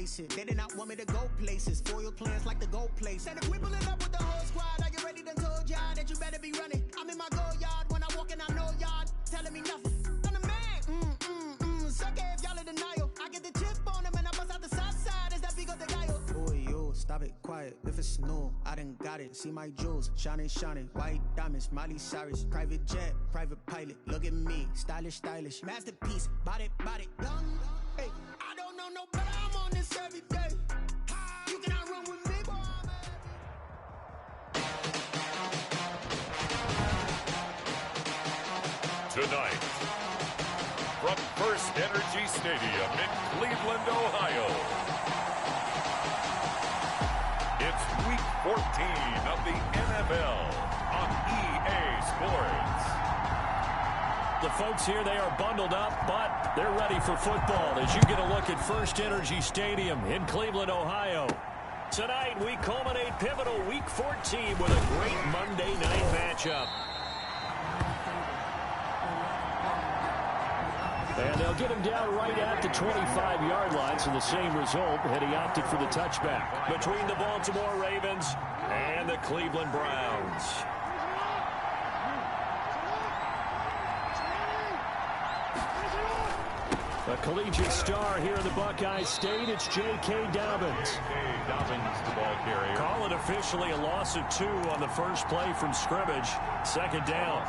basic. They did not want me to go places. Foil plans like the gold place. And if we pulling up with the whole squad, are you ready to told y'all that you better be running? I'm in my go yard. When I walk in, I know y'all telling me nothing. I'm the man. Suck it if y'all in denial. I get the chip on him and I bust out the south side. Is that Vigo de Gallo? Boy, yo, stop it, quiet. If it's new, I done got it. See my jewels, shining, shining. White diamonds, Miley Cyrus. Private jet, private pilot. Look at me, stylish, stylish. Masterpiece, body, young. Hey, I don't know no better. I'm on this every day. You cannot run with me, boy. Tonight, from First Energy Stadium in Cleveland, Ohio, it's Week 14 of the NFL on EA Sports. The folks here, they are bundled up, but they're ready for football as you get a look at First Energy Stadium in Cleveland, Ohio. Tonight, we culminate pivotal Week 14 with a great Monday night matchup. And they'll get him down right at the 25-yard line, so the same result had he opted for the touchback between the Baltimore Ravens and the Cleveland Browns. A collegiate star here in the Buckeye State, it's J.K. Dobbins. J.K. Dobbins, the ball carrier. Call it officially a loss of 2 on the first play from scrimmage. Second down.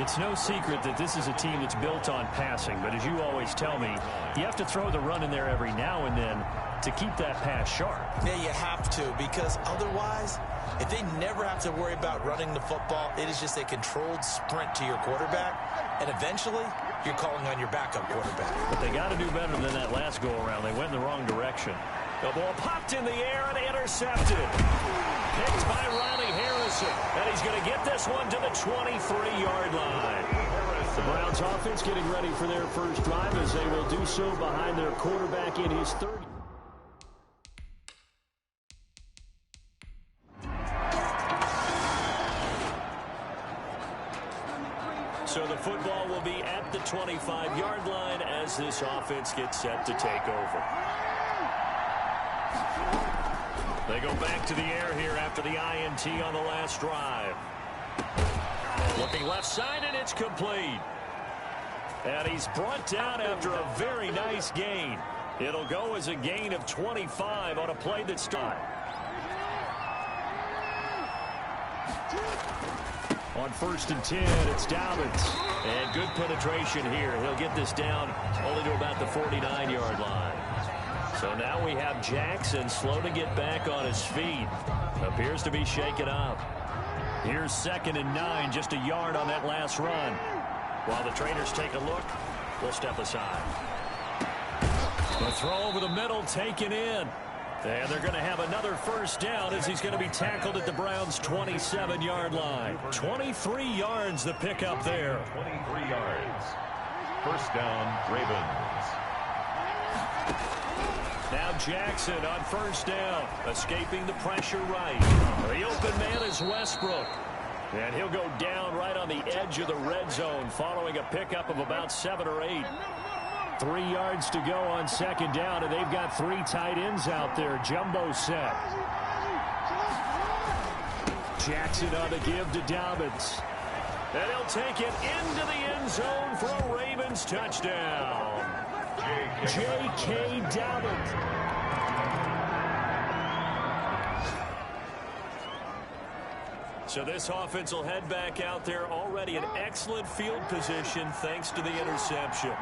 It's no secret that this is a team that's built on passing, but as you always tell me, you have to throw the run in there every now and then to keep that pass sharp. Yeah, you have to, because otherwise, if they never have to worry about running the football, it is just a controlled sprint to your quarterback, and eventually, you're calling on your backup quarterback. But they got to do better than that last go-around. They went in the wrong direction. The ball popped in the air and intercepted. Picked by Riley Harrison. And he's going to get this one to the 23-yard line. The Browns offense getting ready for their first drive as they will do so behind their quarterback in his 30. So the football will be at the 25-yard line as this offense gets set to take over. They go back to the air here after the INT on the last drive. Looking left side, and it's complete. And he's brought down after a very nice gain. It'll go as a gain of 25 on a play that started. On 1st and 10, it's Dobbins. And good penetration here. He'll get this down only to about the 49-yard line. So now we have Jackson slow to get back on his feet. Appears to be shaken up. Here's 2nd and 9, just a yard on that last run. While the trainers take a look, we'll step aside. The throw over the middle taken in. And they're going to have another first down as he's going to be tackled at the Browns' 27-yard line. 23 yards the pickup there. 23 yards. First down, Ravens. Now Jackson on 1st down, escaping the pressure right. The open man is Westbrook. And he'll go down right on the edge of the red zone following a pickup of about 7 or 8. 3 yards to go on 2nd down, and they've got 3 tight ends out there. Jumbo set. Jackson on the give to Dobbins. And he'll take it into the end zone for a Ravens touchdown. J.K. Dobbins. So this offense will head back out there already in excellent field position thanks to the interception.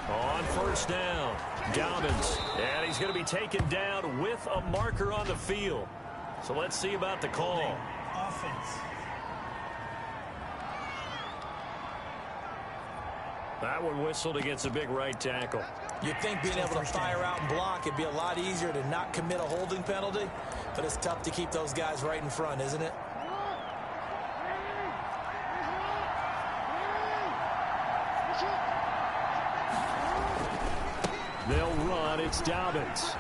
On 1st down, Dobbins, and he's going to be taken down with a marker on the field. So let's see about the call. Offense. That one whistled against a big right tackle. You'd think being able to fire out and block, it'd be a lot easier to not commit a holding penalty, but it's tough to keep those guys right in front, isn't it? They'll run. It's Dobbins.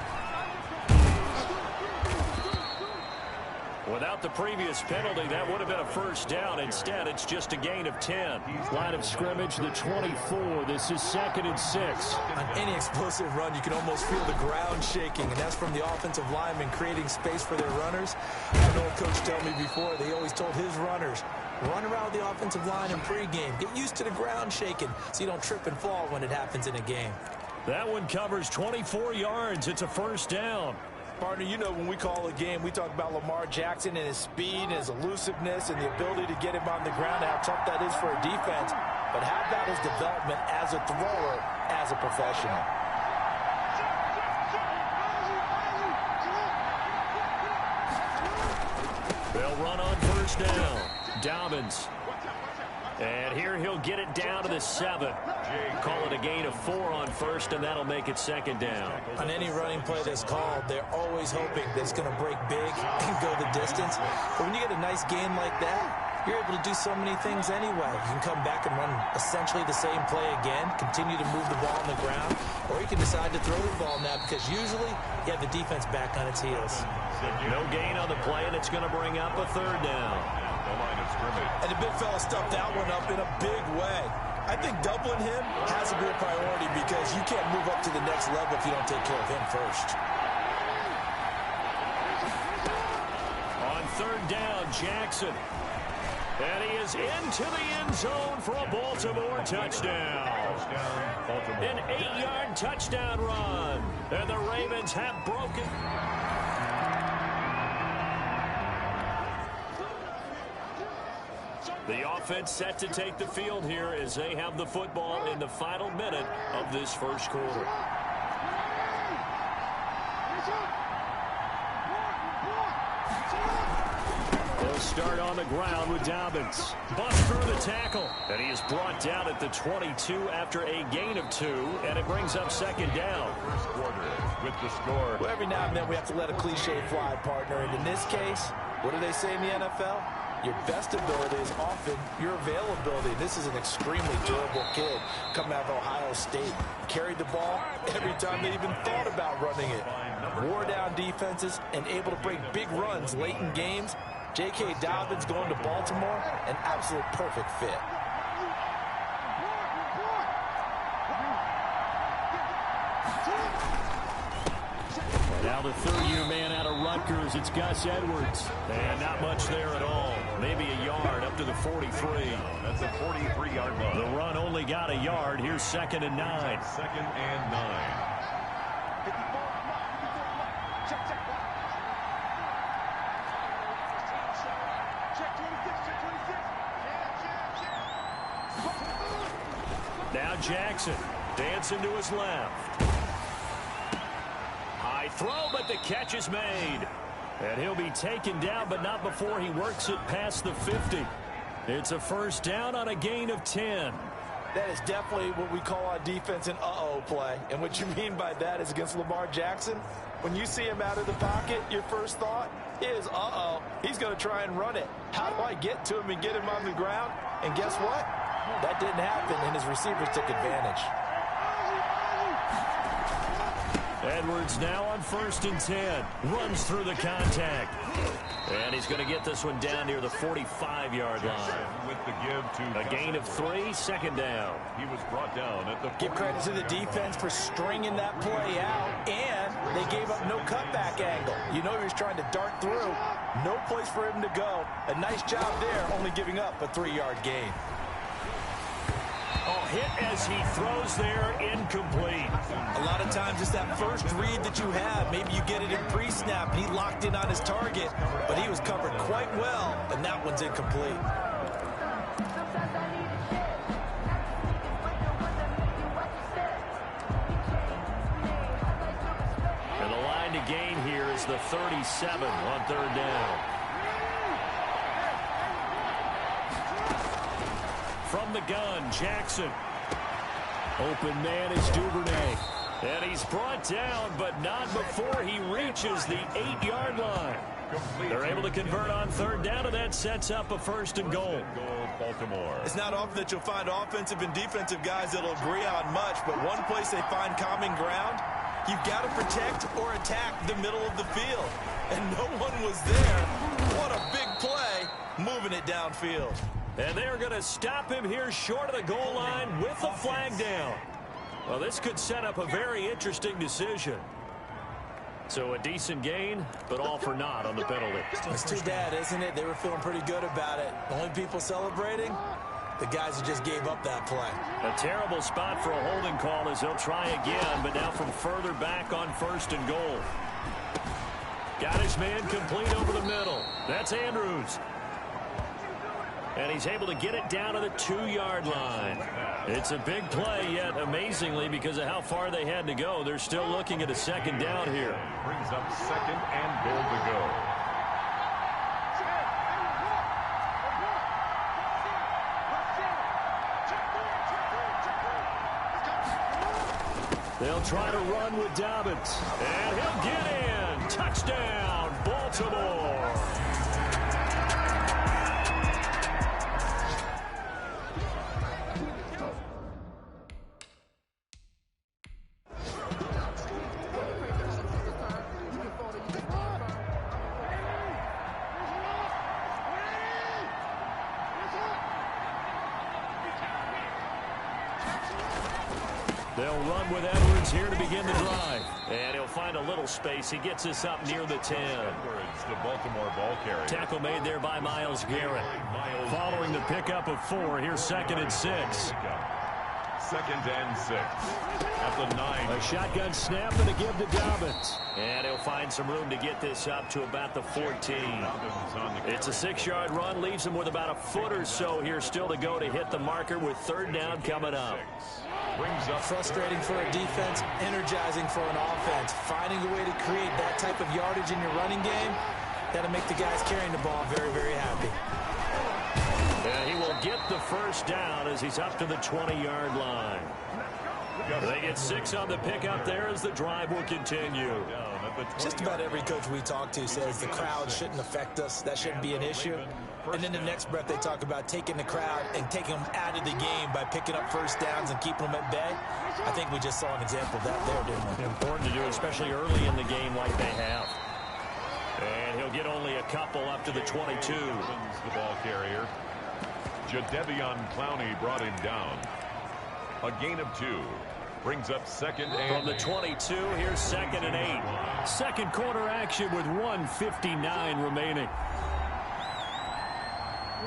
Without the previous penalty, that would have been a first down. Instead, it's just a gain of 10. Line of scrimmage, the 24. This is 2nd and 6. On any explosive run, you can almost feel the ground shaking, and that's from the offensive linemen creating space for their runners. I had an old coach tell me before, they always told his runners, run around the offensive line in pregame. Get used to the ground shaking so you don't trip and fall when it happens in a game. That one covers 24 yards. It's a first down. Partner, you know when we call a game, we talk about Lamar Jackson and his speed and his elusiveness and the ability to get him on the ground, how tough that is for a defense. But how about his development as a thrower, as a professional? They'll run on first down. Dobbins. And here he'll get it down to the 7. Call it a gain of 4 on first, and that'll make it 2nd down. On any running play that's called, they're always hoping that it's going to break big and go the distance. But when you get a nice gain like that, you're able to do so many things anyway. You can come back and run essentially the same play again, continue to move the ball on the ground, or you can decide to throw the ball now because usually you have the defense back on its heels. No gain on the play, and it's going to bring up a 3rd down. And the big fella stuffed that one up in a big way. I think doubling him has to be a priority because you can't move up to the next level if you don't take care of him first. On 3rd down, Jackson. And he is into the end zone for a Baltimore touchdown. An 8-yard touchdown run. And the Ravens have broken. The offense set to take the field here as they have the football in the final minute of this first quarter. They'll start on the ground with Dobbins. Busts through the tackle. And he is brought down at the 22 after a gain of 2. And it brings up 2nd down. First quarter with the score. Well, every now and then we have to let a cliche fly, partner. And in this case, what do they say in the NFL? Your best ability is often your availability. This is an extremely durable kid coming out of Ohio State. Carried the ball every time they even thought about running it. Wore down defenses and able to break big runs late in games. J.K. Dobbins going to Baltimore, an absolute perfect fit. Now the 3rd-year man out of Rutgers, it's Gus Edwards. And not much there at all. Maybe a yard up to the 43. That's a 43-yard line. The run only got a yard. Here's 2nd and 9. 2nd and 9. Now Jackson dancing to his left. High throw, but the catch is made. And he'll be taken down, but not before he works it past the 50. It's a first down on a gain of 10. That is definitely what we call on defense an uh-oh play. And what you mean by that is against Lamar Jackson, when you see him out of the pocket, your first thought is, uh-oh, he's going to try and run it. How do I get to him and get him on the ground? And guess what? That didn't happen, and his receivers took advantage. Edwards now on 1st and 10. Runs through the contact. And he's going to get this one down near the 45-yard line. With the give to a gain of 3, 2nd down. He was brought down at the 40. Give credit to the defense for stringing that play out, and they gave up no cutback angle. You know he was trying to dart through. No place for him to go. A nice job there, only giving up a 3-yard gain. Oh, hit as he throws there, incomplete. A lot of times it's that first read that you have. Maybe you get it in pre-snap, and he locked in on his target, but he was covered quite well, and that one's incomplete. And the line to gain here is the 37 on 3rd down. From the gun, Jackson. Open man is Duvernay. And he's brought down, but not before he reaches the 8-yard line. They're able to convert on 3rd down, and that sets up a 1st and goal. Baltimore. It's not often that you'll find offensive and defensive guys that'll agree on much, but one place they find common ground, you've got to protect or attack the middle of the field. And no one was there What a big play, moving it downfield. And they're going to stop him here short of the goal line with the flag down. Well, this could set up a very interesting decision. So a decent gain, but all for naught on the penalty. It's too bad, isn't it? They were feeling pretty good about it. The only people celebrating, the guys who just gave up that play. A terrible spot for a holding call as he'll try again, but now from further back on 1st and goal. Got his man complete over the middle. That's Andrews. And he's able to get it down to the 2-yard line. It's a big play, yet amazingly, because of how far they had to go, they're still looking at a 2nd down here. Brings up 2nd and goal to go. They'll try to run with Dobbins. And he'll get in. Touchdown, Baltimore. They'll run with Edwards here to begin the drive. And he'll find a little space. He gets us up near the 10. Edwards, the Baltimore ball carrier. Tackle made there by Myles Garrett. Following the pickup of 4, here's 2nd and 6. 2nd and 6. At the 9. A shotgun snap and a give to Dobbins. And he'll find some room to get this up to about the 14. It's a 6-yard run. Leaves him with about a foot or so here still to go to hit the marker with 3rd down coming up. Brings up frustrating for a defense, energizing for an offense. Finding a way to create that type of yardage in your running game, that'll make the guys carrying the ball very, very happy. And he will get the 1st down as he's up to the 20-yard line. They get 6 on the pickup there as the drive will continue. Just about every coach we talk to says the crowd shouldn't affect us. That shouldn't be an issue. And then the next breath they talk about taking the crowd and taking them out of the game by picking up 1st downs and keeping them at bay. I think we just saw an example of that there, didn't we? Important to do, especially early in the game like they have. And he'll get only a couple up to the 22. The ball carrier. Jadeveon Clowney brought him down. A gain of 2. Brings up 2nd and from the 22, here's 2nd and 8. Second quarter action with 1:59 remaining.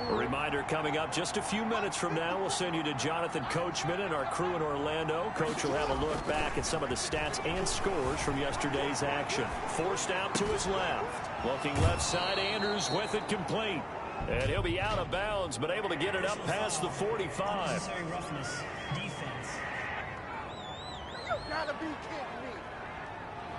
A reminder coming up just a few minutes from now. We'll send you to Jonathan Coachman and our crew in Orlando. Coach will have a look back at some of the stats and scores from yesterday's action. Forced out to his left. Looking left side, Andrews with it complete. And he'll be out of bounds, but able to get it up past the 45. Unnecessary roughness. Defense. You gotta be kidding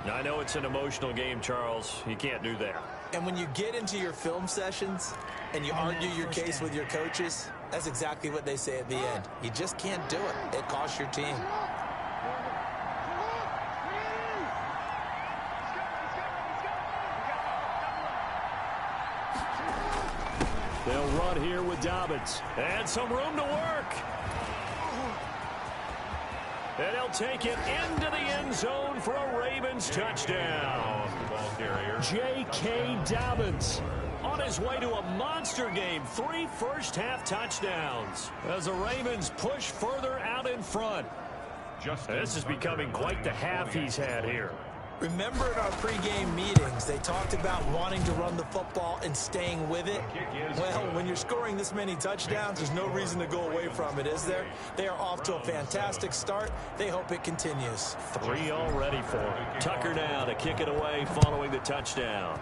me. I know it's an emotional game, Charles. You can't do that. And when you get into your film sessions and you argue your case with your coaches, that's exactly what they say at the end. You just can't do it. It costs your team. They'll run here with Dobbins. And some room to work. And he'll take it into the end zone for a Ravens touchdown. J.K. Dobbins on his way to a monster game. 3 first-half touchdowns as the Ravens push further out in front. This is becoming quite the half he's had here. Remember in our pregame meetings, they talked about wanting to run the football and staying with it? Well, when you're scoring this many touchdowns, there's no reason to go away from it, is there? They are off to a fantastic start. They hope it continues. 3 already for him. Tucker now to kick it away following the touchdown.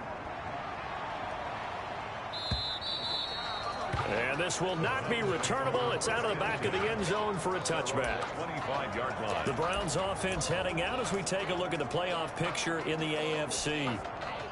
And this will not be returnable. It's out of the back of the end zone for a touchback. 25-yard line. The Browns offense heading out as we take a look at the playoff picture in the AFC.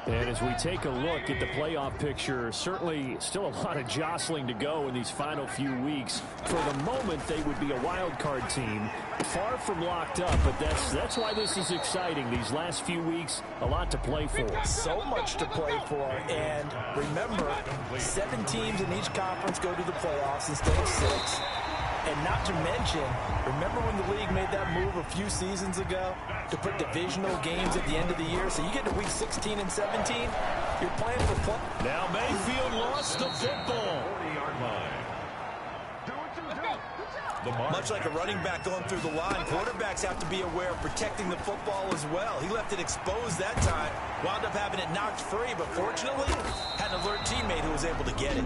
And as we take a look at the playoff picture, certainly still a lot of jostling to go in these final few weeks. For the moment, they would be a wild card team, far from locked up, but that's why this is exciting. These last few weeks, a lot to play for. So much to play for, and remember, 7 teams in each conference go to the playoffs instead of 6. And not to mention, remember when the league made that move a few seasons ago to put divisional games at the end of the year? So you get to week 16 and 17, you're playing for play. Now Mayfield lost the football. 40-yard line. Much like a running back going through the line, quarterbacks have to be aware of protecting the football as well. He left it exposed that time, wound up having it knocked free, but fortunately had an alert teammate who was able to get it.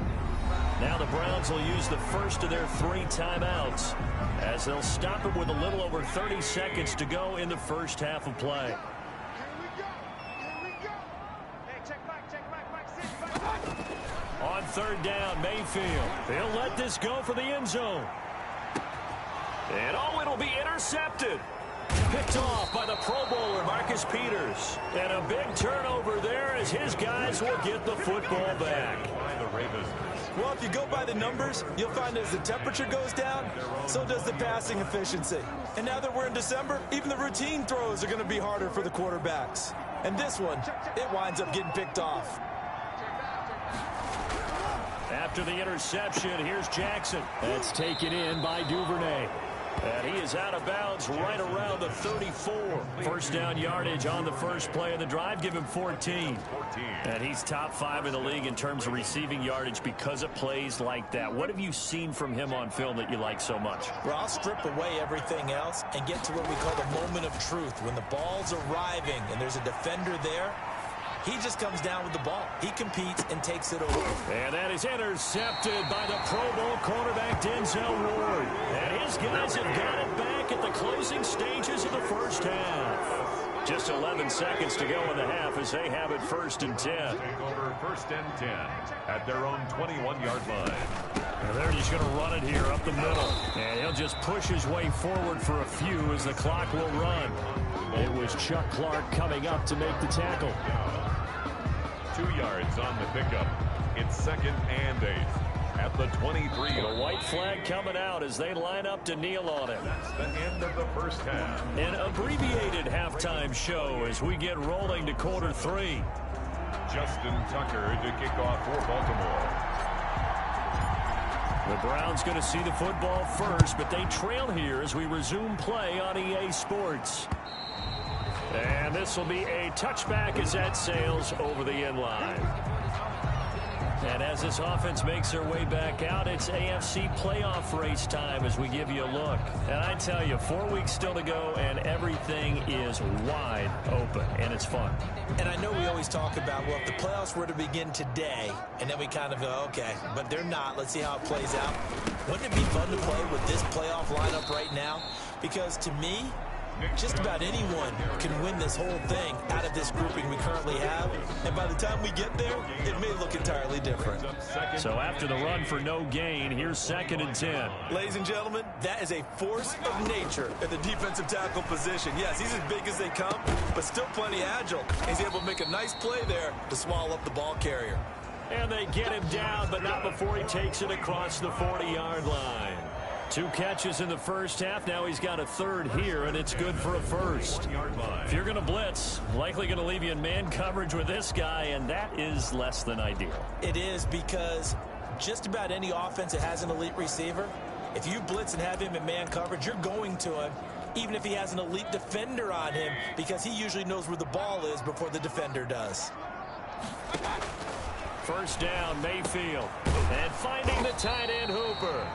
Now the Browns will use the first of their 3 timeouts as they'll stop it with a little over 30 seconds to go in the first half of play. On 3rd down, Mayfield. He'll let this go for the end zone. And it'll be intercepted. Picked off by the Pro Bowler, Marcus Peters. And a big turnover there as his guys will get the football back. Well, if you go by the numbers, you'll find as the temperature goes down, so does the passing efficiency. And now that we're in December, even the routine throws are going to be harder for the quarterbacks. And this one, it winds up getting picked off. After the interception, here's Jackson. That's taken in by Duvernay. And he is out of bounds right around the 34. First down yardage on the first play of the drive. Give him 14. And he's top 5 in the league in terms of receiving yardage because of plays like that. What have you seen from him on film that you like so much? Well, I'll strip away everything else and get to what we call the moment of truth. When the ball's arriving and there's a defender there, he just comes down with the ball. He competes and takes it over. And that is intercepted by the Pro Bowl cornerback Denzel Ward. And his guys have got it back at the closing stages of the first half. Just 11 seconds to go in the half as they have it 1st and 10. Take over 1st and 10 at their own 21-yard line. And they're just going to run it here up the middle. And he'll just push his way forward for a few as the clock will run. It was Chuck Clark coming up to make the tackle. 2 yards on the pickup. It's 2nd and 8 at the 23. The white flag coming out as they line up to kneel on it. That's the end of the first half. An abbreviated halftime show as we get rolling to quarter 3. Justin Tucker to kick off for Baltimore. The Browns going to see the football first, but they trail here as we resume play on EA Sports. And this will be a touchback as that sails over the end line. And as this offense makes their way back out, it's AFC playoff race time as we give you a look. And I tell you, 4 weeks still to go, and everything is wide open, and it's fun. And I know we always talk about, well, if the playoffs were to begin today, and then we kind of go, okay, but they're not. Let's see how it plays out. Wouldn't it be fun to play with this playoff lineup right now? Because to me, just about anyone can win this whole thing out of this grouping we currently have. And by the time we get there, it may look entirely different. So after the run for no gain, here's 2nd and 10. Ladies and gentlemen, that is a force of nature at the defensive tackle position. Yes, he's as big as they come, but still plenty agile. He's able to make a nice play there to swallow up the ball carrier. And they get him down, but not before he takes it across the 40-yard line. 2 catches in the first half. Now he's got a 3rd here, and it's good for a 1st. If you're going to blitz, likely going to leave you in man coverage with this guy, and that is less than ideal. It is, because just about any offense that has an elite receiver, if you blitz and have him in man coverage, you're going to him, even if he has an elite defender on him, because he usually knows where the ball is before the defender does. 1st down, Mayfield. And finding the tight end, Hooper.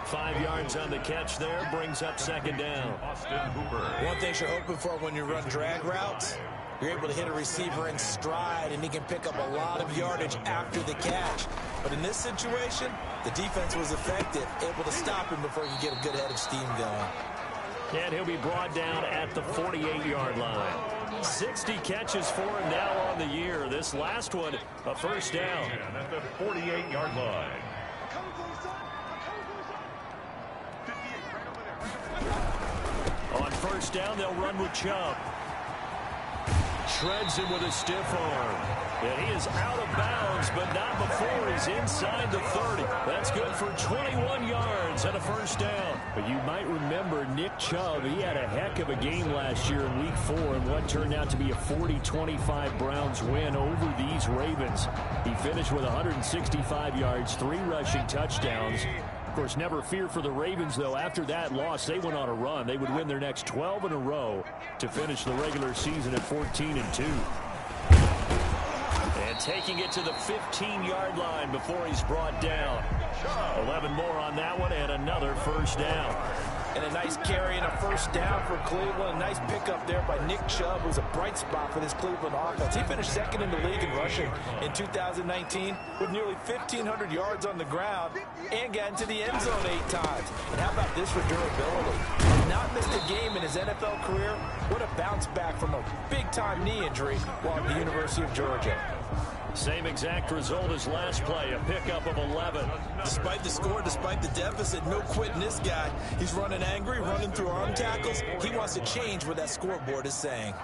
5 yards on the catch there, brings up 2nd down. Austin Hooper. One thing you're hoping for when you run drag routes, you're able to hit a receiver in stride, and he can pick up a lot of yardage after the catch. But in this situation, the defense was effective, able to stop him before he could get a good head of steam going. And he'll be brought down at the 48-yard line. 60 catches for him now on the year. This last one, a 1st down. And at the 48-yard line. On 1st down, they'll run with Chubb. Shreds him with a stiff arm. And he is out of bounds, but not before he's inside the 30. That's good for 21 yards and a 1st down. But you might remember Nick Chubb. He had a heck of a game last year in Week 4 in what turned out to be a 40-25 Browns win over these Ravens. He finished with 165 yards, 3 rushing touchdowns. course, never fear for the Ravens, though. After that loss, they went on a run. They would win their next 12 in a row to finish the regular season at 14-2. And taking it to the 15-yard line before he's brought down. 11 more on that one and another first down. And a nice carry and a first down for Cleveland. A nice pickup there by Nick Chubb, who's a bright spot for this Cleveland offense. He finished second in the league in rushing in 2019 with nearly 1,500 yards on the ground and got into the end zone 8 times. And how about this for durability? Not missed a game in his NFL career. What a bounce back from a big-time knee injury while at the University of Georgia. Same exact result as last play, a pickup of 11. Despite the score, despite the deficit, no quitting this guy. He's running angry, running through arm tackles. He wants to change what that scoreboard is saying.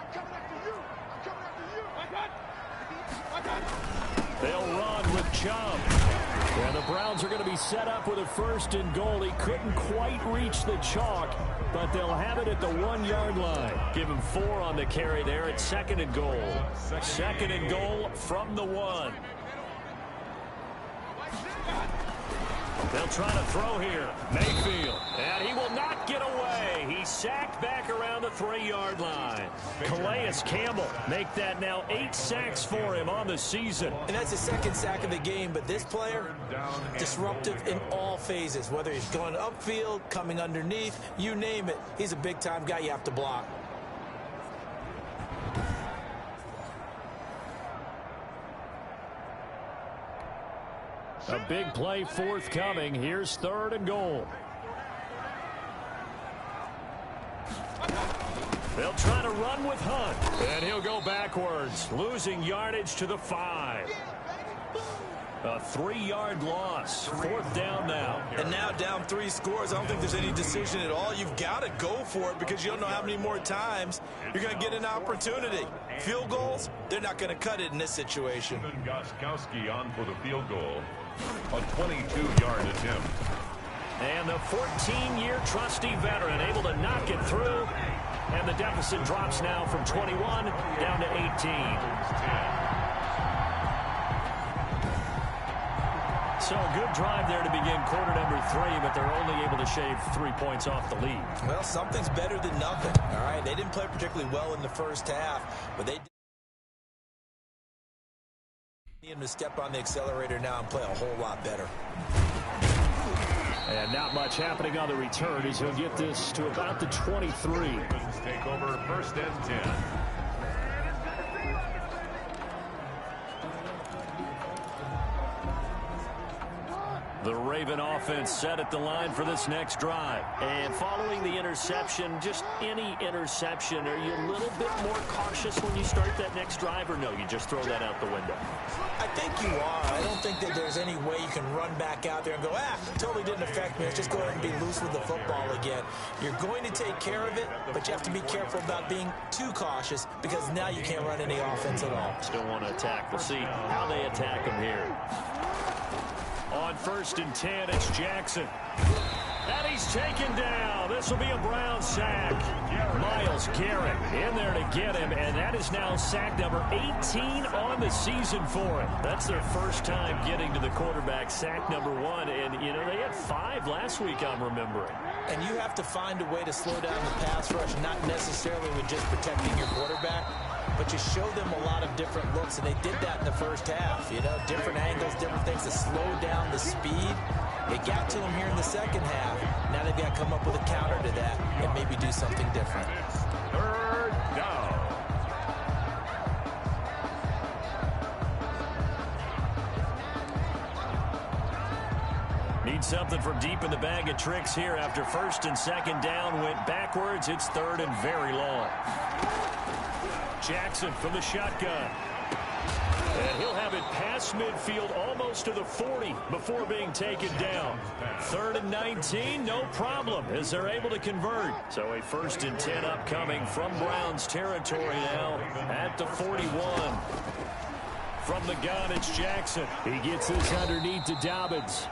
They'll run with Chubb. And the Browns are going to be set up with a 1st and goal. He couldn't quite reach the chalk, but they'll have it at the 1-yard line. Give him 4 on the carry there at 2nd and goal. 2nd and goal from the 1. They'll try to throw here. Mayfield. And he will not get away. He's sacked back around the 3-yard line. Calais Campbell make that now 8 sacks for him on the season. And that's his 2nd sack of the game, but this player, disruptive in all phases. Whether he's going upfield, coming underneath, you name it. He's a big-time guy you have to block. A big play forthcoming. Here's 3rd and goal. They'll try to run with Hunt. And he'll go backwards, losing yardage to the 5. A 3-yard loss. 4th down now. And now down 3 scores. I don't think there's any decision at all. You've got to go for it because you don't know how many more times you're going to get an opportunity. Field goals, they're not going to cut it in this situation. Gostkowski on for the field goal. A 22-yard attempt. And the 14-year trusty veteran able to knock it through. And the deficit drops now from 21 down to 18. So a good drive there to begin quarter number 3, but they're only able to shave 3 points off the lead. Well, something's better than nothing. All right, they didn't play particularly well in the first half, but they did. Need him to step on the accelerator now and play a whole lot better. And not much happening on the return as he'll get this to about the 23. Take over 1st and 10. The Raven offense set at the line for this next drive. And following the interception, just any interception, are you a little bit more cautious when you start that next drive, or no, you just throw that out the window? I think you are. I don't think that there's any way you can run back out there and go, totally didn't affect me. Let's just go ahead and be loose with the football again. You're going to take care of it, but you have to be careful about being too cautious because now you can't run any offense at all. Still want to attack. We'll see how they attack him here. On 1st and 10, it's Jackson. And he's taken down. This will be a Brown sack. Myles Garrett in there to get him, and that is now sack number 18 on the season for him. That's their first time getting to the quarterback, sack number 1. And, you know, they had 5 last week, I'm remembering. And you have to find a way to slow down the pass rush, not necessarily with just protecting your quarterback, but you show them a lot of different looks, and they did that in the first half. You know, different angles, different things to slow down the speed. It got to them here in the second half. Now they've got to come up with a counter to that and maybe do something different. 3rd down. Need something from deep in the bag of tricks here after 1st and 2nd down went backwards. It's 3rd and very long. Jackson from the shotgun. And he'll have it past midfield almost to the 40 before being taken down. 3rd and 19, no problem as they're able to convert. So a 1st and 10 upcoming from Browns territory now at the 41. From the gun, it's Jackson. He gets this underneath to Dobbins.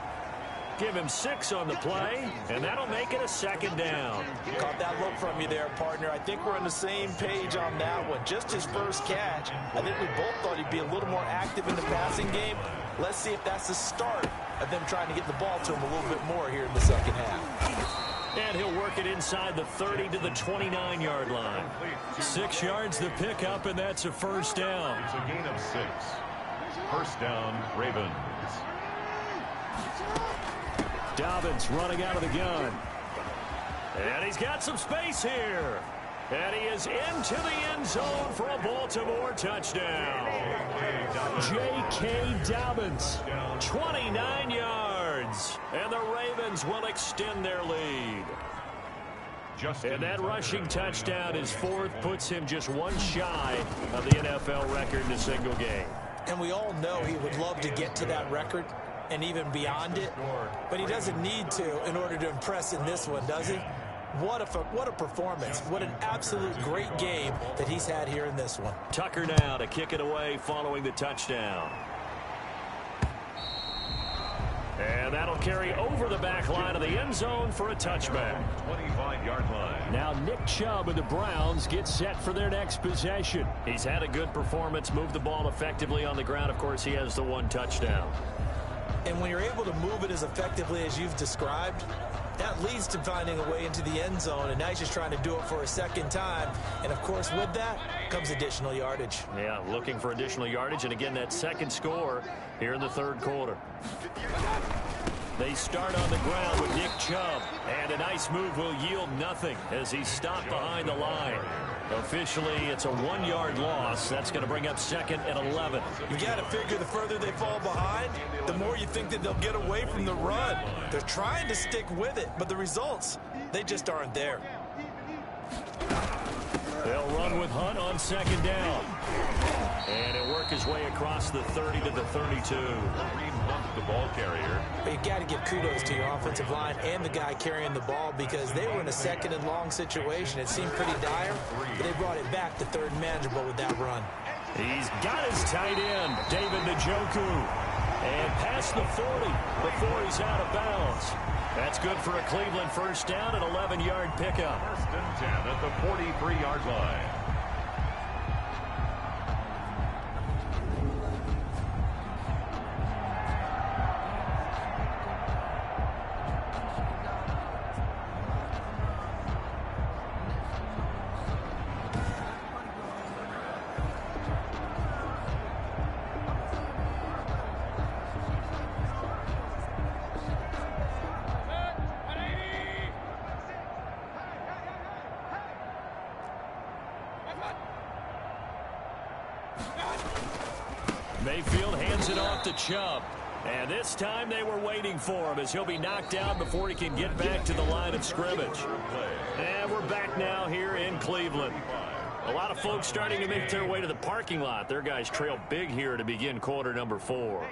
Give him 6 on the play, and that'll make it a second down. Caught that look from you there, partner. I think we're on the same page on that one. Just his first catch. I think we both thought he'd be a little more active in the passing game. Let's see if that's the start of them trying to get the ball to him a little bit more here in the second half. And he'll work it inside the 30 to the 29-yard line. 6 yards the pickup, and that's a first down. It's a gain of 6. First down, Ravens. Dobbins running out of the gun. And he's got some space here. And he is into the end zone for a Baltimore touchdown. J.K. Dobbins, 29 yards. And the Ravens will extend their lead. And that rushing touchdown, his 4th, puts him just 1 shy of the NFL record in a single game. And we all know he would love to get to that record and even beyond it, but he doesn't need to in order to impress in this one, does he? What a performance. What an absolute great game that he's had here in this one. Tucker now to kick it away following the touchdown. And that'll carry over the back line of the end zone for a touchback. 25-yard line. Now Nick Chubb of the Browns gets set for their next possession. He's had a good performance, moved the ball effectively on the ground. Of course, he has the 1 touchdown. And when you're able to move it as effectively as you've described, that leads to finding a way into the end zone, and now he's just trying to do it for a second time. And, of course, with that comes additional yardage. Yeah, looking for additional yardage, and again, that second score here in the 3rd quarter. They start on the ground with Nick Chubb, and a nice move will yield nothing as he's stopped behind the line. Officially, it's a 1-yard loss. That's going to bring up 2nd and 11. You got to figure the further they fall behind, the more you think that they'll get away from the run. They're trying to stick with it, but the results, they just aren't there. They'll run with Hunt on 2nd down. And he'll work his way across the 30 to the 32. The ball carrier. But you got to give kudos to your offensive line and the guy carrying the ball, because they were in a 2nd and long situation. It seemed pretty dire, but they brought it back to 3rd and manageable with that run. He's got his tight end, David Njoku. And past the 40 before he's out of bounds. That's good for a Cleveland first down, an 11-yard pickup. 1st and 10 at the 43-yard line. Mayfield hands it off to Chubb. And this time they were waiting for him as he'll be knocked down before he can get back to the line of scrimmage. And we're back now here in Cleveland. A lot of folks starting to make their way to the parking lot. Their guys trail big here to begin quarter number 4.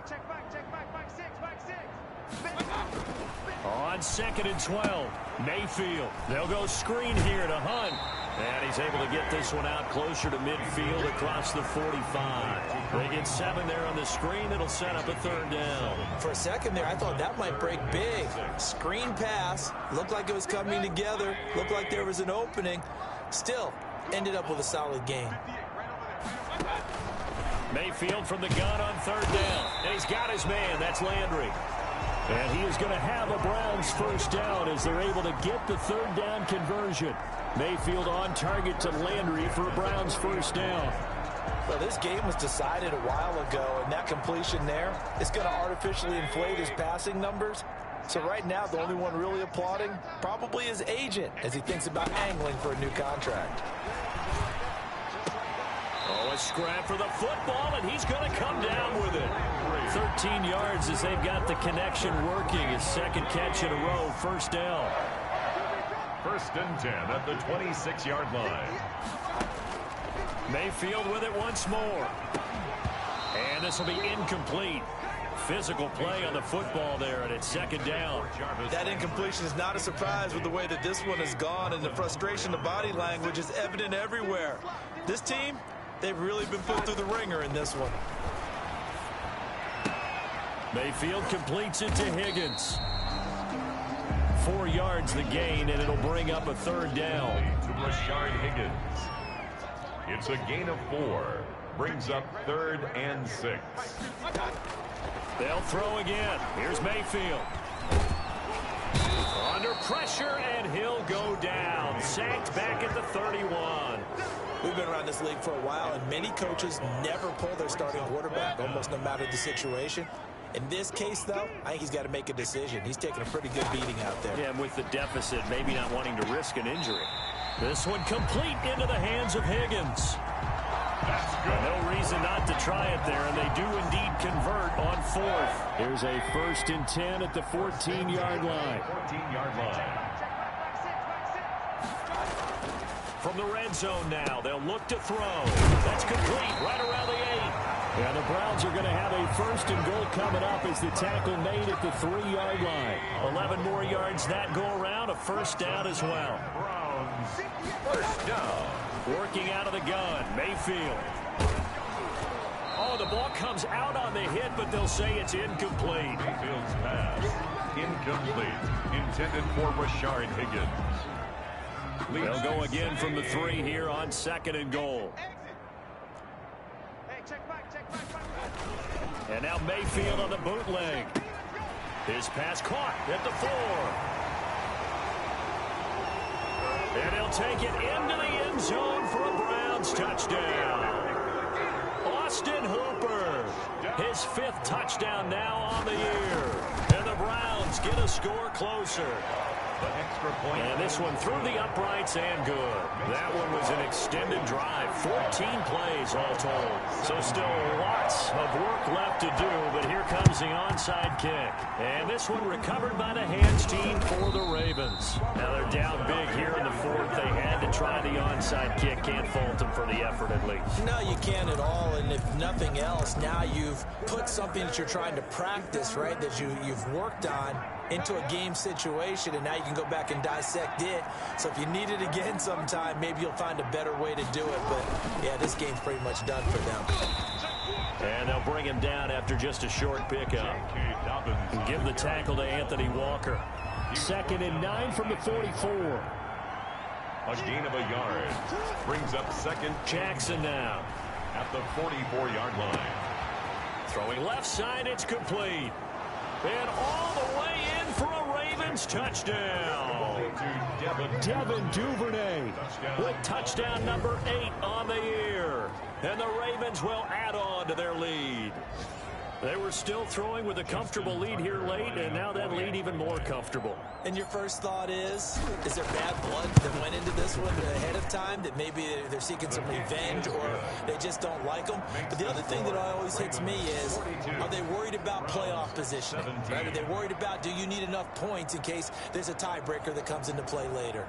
On 2nd and 12, Mayfield. They'll go screen here to Hunt. And he's able to get this one out closer to midfield across the 45. They get 7 there on the screen. It'll set up a 3rd down. For a second there, I thought that might break big. Screen pass. Looked like it was coming together. Looked like there was an opening. Still, ended up with a solid gain. Mayfield from the gun on 3rd down. And he's got his man. That's Landry. And he is going to have a Browns first down as they're able to get the 3rd down conversion. Mayfield on target to Landry for a Browns first down. Well, this game was decided a while ago, and that completion there is going to artificially inflate his passing numbers. So right now, the only one really applauding probably his agent as he thinks about angling for a new contract. Oh, a scrap for the football, and he's going to come down with it. 13 yards as they've got the connection working. His 2nd catch in a row, first down. 1st and 10 at the 26-yard line. Mayfield with it once more. And this will be incomplete. Physical play on the football there, and it's 2nd down. That incompletion is not a surprise with the way that this one has gone, and the frustration, the body language is evident everywhere. This team, they've really been put through the ringer in this one. Mayfield completes it to Higgins. 4 yards the gain, and it'll bring up a 3rd down. To Rashard Higgins. It's a gain of 4. Brings up 3rd and 6. They'll throw again. Here's Mayfield. Under pressure, and he'll go down. Sacked back at the 31. We've been around this league for a while, and many coaches never pull their starting quarterback, almost no matter the situation. In this case, though, I think he's got to make a decision. He's taking a pretty good beating out there. Yeah, and with the deficit, maybe not wanting to risk an injury. This one complete into the hands of Higgins. That's good. No reason not to try it there, and they do indeed convert on 4th. Here's a 1st and 10 at the 14-yard line. 14-yard line. From the red zone now, they'll look to throw. That's complete right around the 8. And the Browns are going to have a 1st and goal coming up as the tackle made at the 3-yard line. 11 more yards that go around, a 1st down as well. Browns, 1st down. Working out of the gun, Mayfield. Oh, the ball comes out on the hit, but they'll say it's incomplete. Mayfield's pass, incomplete. Intended for Rashard Higgins. They'll go again from the 3 here on 2nd and goal. And now Mayfield on the bootleg. His pass caught at the 4. And he'll take it into the end zone for a Browns touchdown. Austin Hooper, his 5th touchdown now on the year. And the Browns get a score closer. Extra point. And this one through the uprights and good. That one was an extended drive. 14 plays all told. So still lots of work left to do, but here comes the onside kick. And this one recovered by the hands team for the Ravens. Now they're down big here in the 4th. They had to try the onside kick. Can't fault them for the effort at least. No, you can't at all, and if nothing else, now you've put something that you're trying to practice, right, that you've worked on into a game situation, and now you can go back and dissect it. So if you need it again sometime, maybe you'll find a better way to do it. But, yeah, this game's pretty much done for them. And they'll bring him down after just a short pickup. And give the tackle to Anthony Walker. 2nd and 9 from the 44. A gain of a yard. Brings up 2nd. Jackson now At the 44-yard line. throwing left side, it's complete. And all the way in for a Ravens touchdown. Devin Duvernay with touchdown number 8 on the year. And the Ravens will add on to their lead. They were still throwing with a comfortable lead here late, and now that lead even more comfortable. And your first thought is there bad blood that went into this one ahead of time, that maybe they're seeking some revenge or they just don't like them? But the other thing that always hits me is, are they worried about playoff positioning? Right? Are they worried about, do you need enough points in case there's a tiebreaker that comes into play later?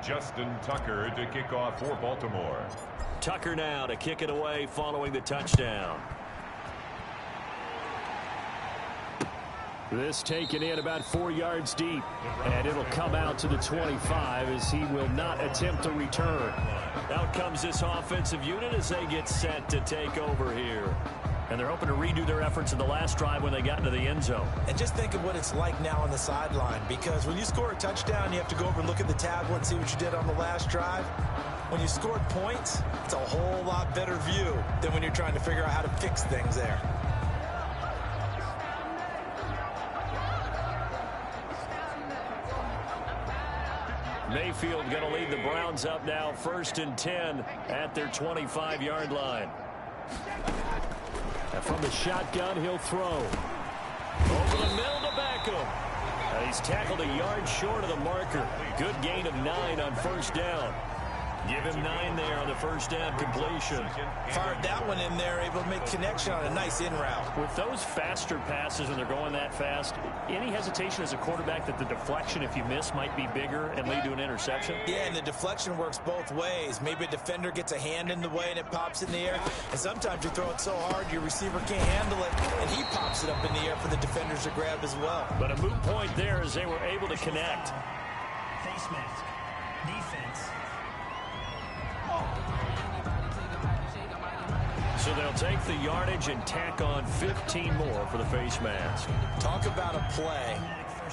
Justin Tucker to kick off for Baltimore. Tucker now to kick it away following the touchdown. This taken in about 4 yards deep, and it'll come out to the 25 as he will not attempt to return. Out comes this offensive unit as they get set to take over here. And they're hoping to redo their efforts in the last drive when they got into the end zone. And just think of what it's like now on the sideline, because when you score a touchdown, you have to go over and look at the tablet and see what you did on the last drive. When you scored points, it's a whole lot better view than when you're trying to figure out how to fix things there. Mayfield going to lead the Browns up now, 1st and 10 at their 25-yard line. And from the shotgun, he'll throw. Over the middle to Beckham. He's tackled a yard short of the marker. Good gain of 9 on 1st down. Give him 9 there on the 1st down completion. Fired that one in there, able to make connection on a nice in route. With those faster passes when they're going that fast, any hesitation as a quarterback that the deflection, if you miss, might be bigger and lead to an interception? Yeah, and the deflection works both ways. Maybe a defender gets a hand in the way and it pops in the air. And sometimes you throw it so hard your receiver can't handle it, and he pops it up in the air for the defenders to grab as well. But a moot point there as they were able to connect. Face mask. Defense. So they'll take the yardage and tack on 15 more for the face mask. Talk about a play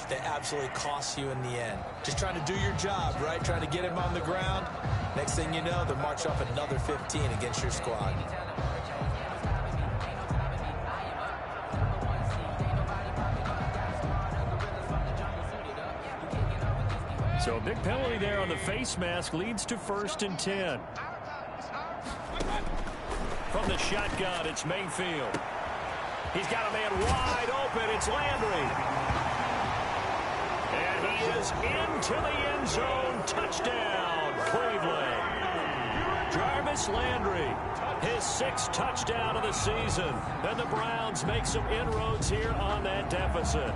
that absolutely costs you in the end. Just trying to do your job, right? Trying to get him on the ground. Next thing you know, they'll march off another 15 against your squad. So a big penalty there on the face mask leads to 1st and 10. From the shotgun, it's Mayfield. He's got a man wide open. It's Landry. And he is into the end zone. Touchdown, Cleveland. Jarvis Landry, his 6th touchdown of the season. And the Browns make some inroads here on that deficit.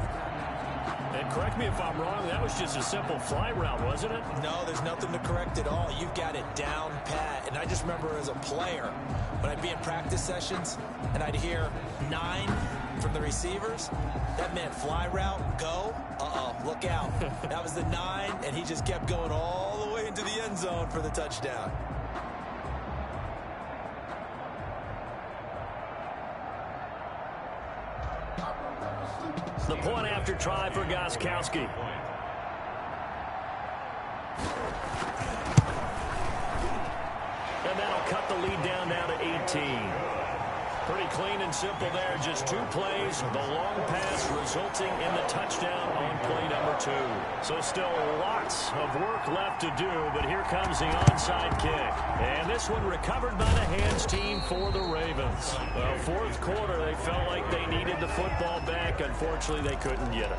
And correct me if I'm wrong, that was just a simple fly route, wasn't it? No, there's nothing to correct at all. You've got it down pat. And I just remember as a player, when I'd be in practice sessions and I'd hear 9 from the receivers, that meant fly route, go, look out. That was the 9, and he just kept going all the way into the end zone for the touchdown. The point after try for Gostkowski. And that'll cut the lead down now to 18. Pretty clean and simple there. Just 2 plays. The long pass resulting in the touchdown on play number 2. So still lots of work left to do, but here comes the onside kick. And this one recovered by the hands team for the Ravens. Well, 4th quarter, they felt like they needed the football back. Unfortunately, they couldn't get it.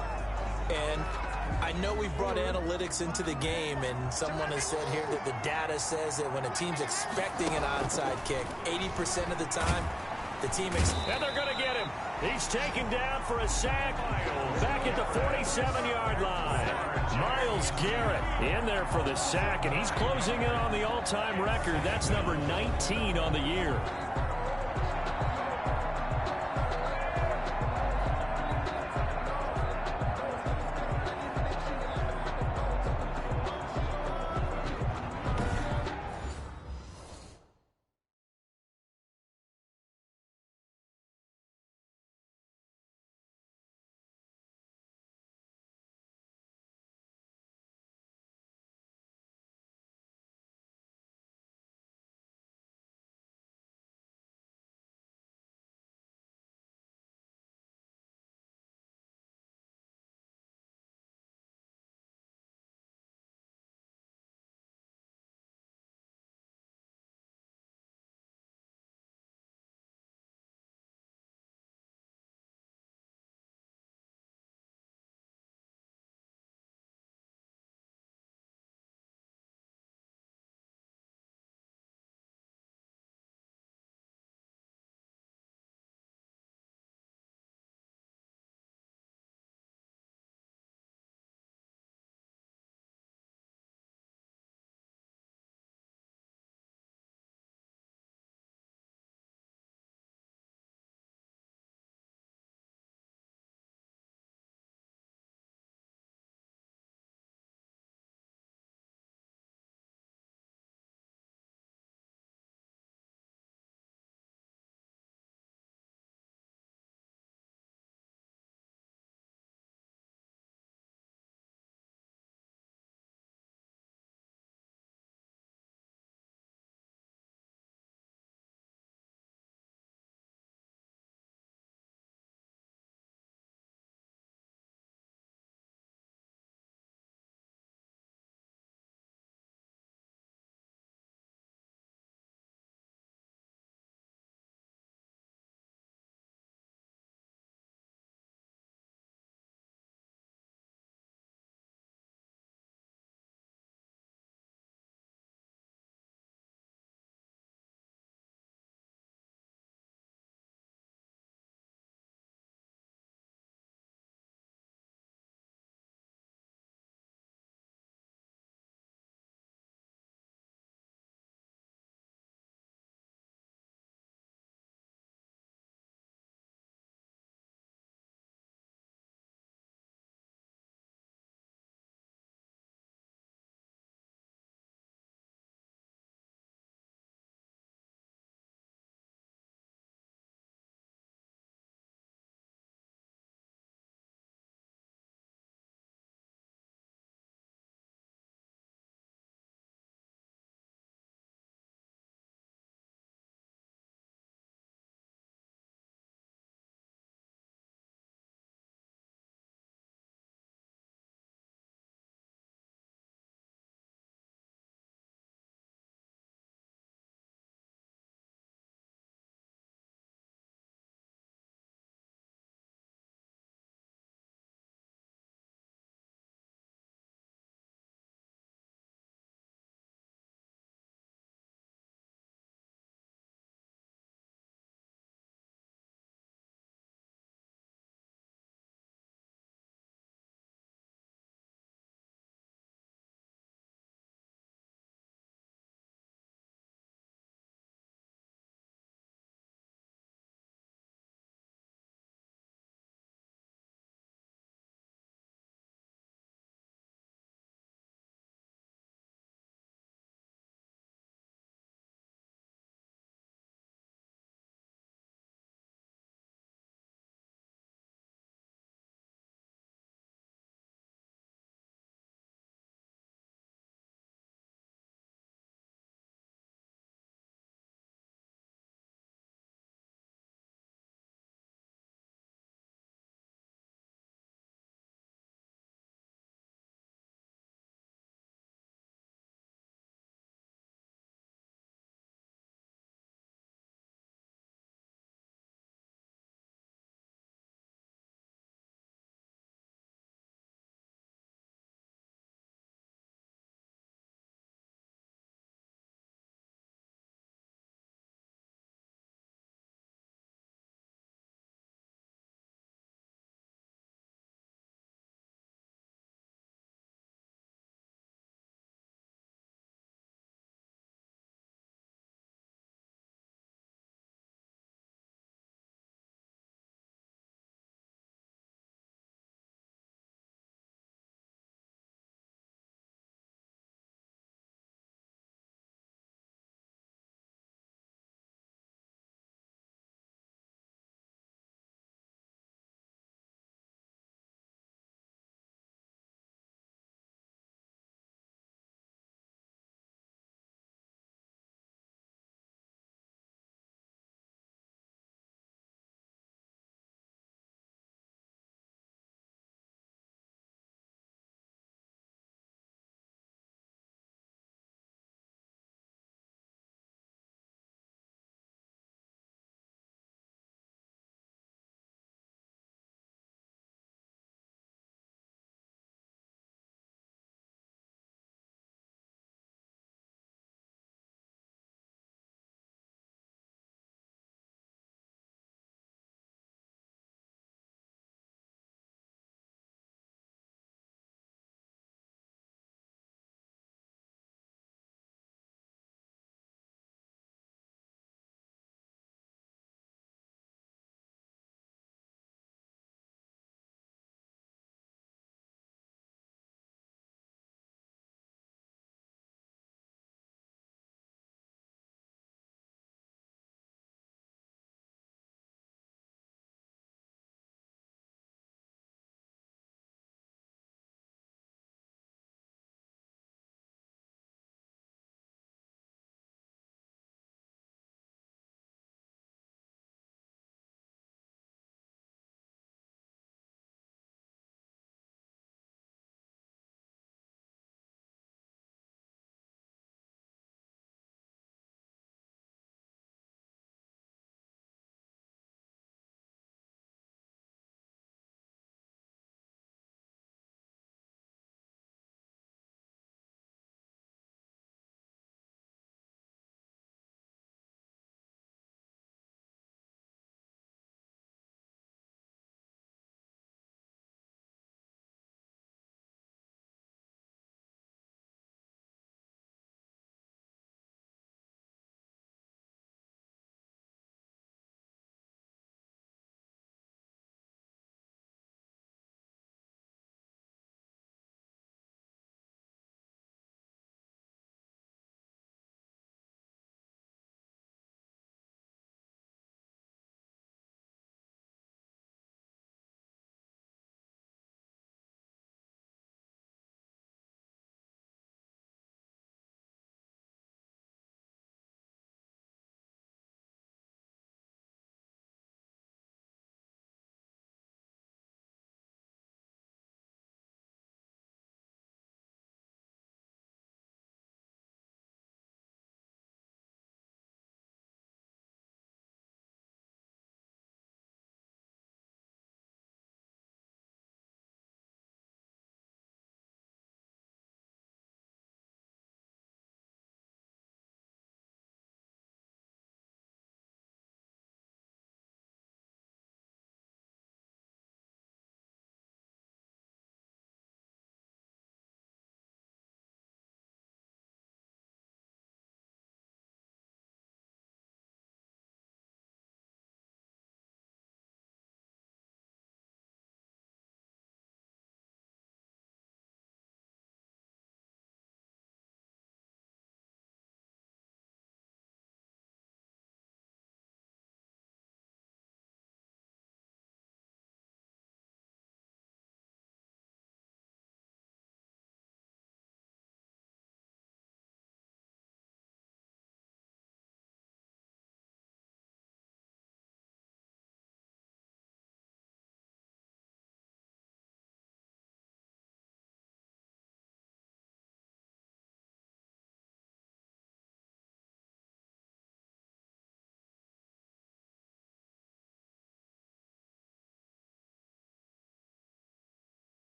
And I know we've brought analytics into the game, and someone has said here that the data says that when a team's expecting an onside kick, 80% of the time, the team and they're going to get him. He's taken down for a sack back at the 47-yard line. Myles Garrett in there for the sack, and he's closing in on the all-time record. That's number 19 on the year.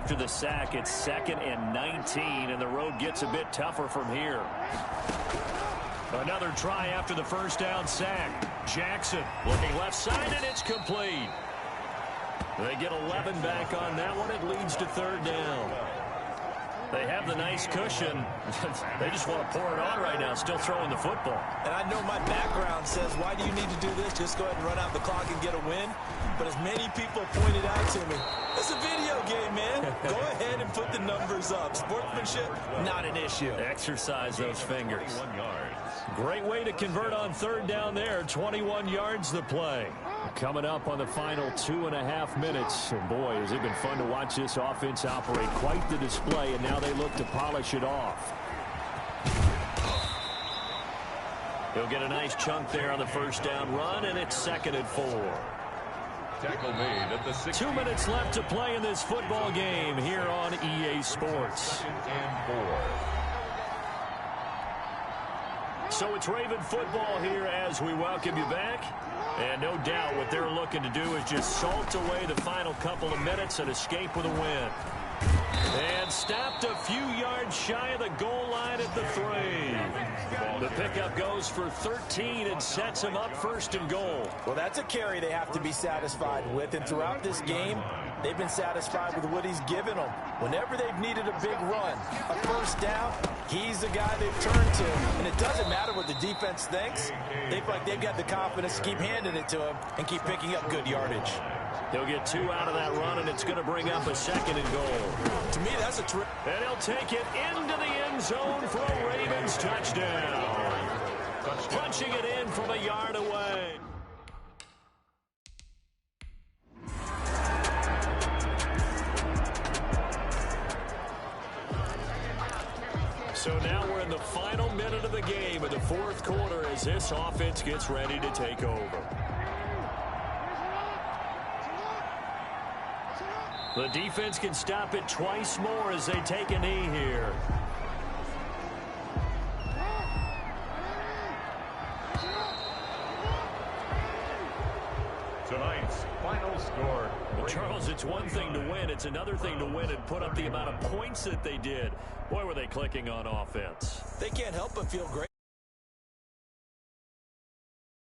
after the sack. It's 2nd and 19, and the road gets a bit tougher from here. Another try after the first down sack. Jackson looking left side, and it's complete. They get 11 back on that one. It leads to 3rd down. They have the nice cushion. They just want to pour it on right now, still throwing the football. And I know my background says, why do you need to do this? Just go ahead and run out the clock and get a win. But as many people pointed out to me, it's a video game, man. Go ahead and put the numbers up. Sportsmanship, not an issue. Exercise those fingers. 21 yards. Great way to convert on 3rd down there. 21 yards the play. Coming up on the final 2.5 minutes. And boy, has it been fun to watch this offense operate. Quite the display, and now they look to polish it off. He'll get a nice chunk there on the first down run, and it's 2nd and 4. Tackle made at the 6. 2 minutes left to play in this football game here on EA Sports. 2nd and 4. So it's Raven football here as we welcome you back. And no doubt what they're looking to do is just salt away the final couple of minutes and escape with a win. And stopped a few yards shy of the goal line at the 3. The pickup goes for 13 and sets him up 1st and goal. Well, that's a carry they have to be satisfied with. And throughout this game, they've been satisfied with what he's given them. Whenever they've needed a big run, a first down, he's the guy they've turned to. And it doesn't matter what the defense thinks. They feel like they've got the confidence to keep handing it to him and keep picking up good yardage. He'll get 2 out of that run, and it's going to bring up a 2nd and goal. To me, that's a trip. And he'll take it into the end zone for a Ravens touchdown. Punching it in from a yard away. So now we're in the final minute of the game in the 4th quarter as this offense gets ready to take over. The defense can stop it twice more as they take a knee here. Tonight's final score. Well, Charles, it's one thing to win. It's another thing to win and put up the amount of points that they did. Boy, were they clicking on offense. They can't help but feel great.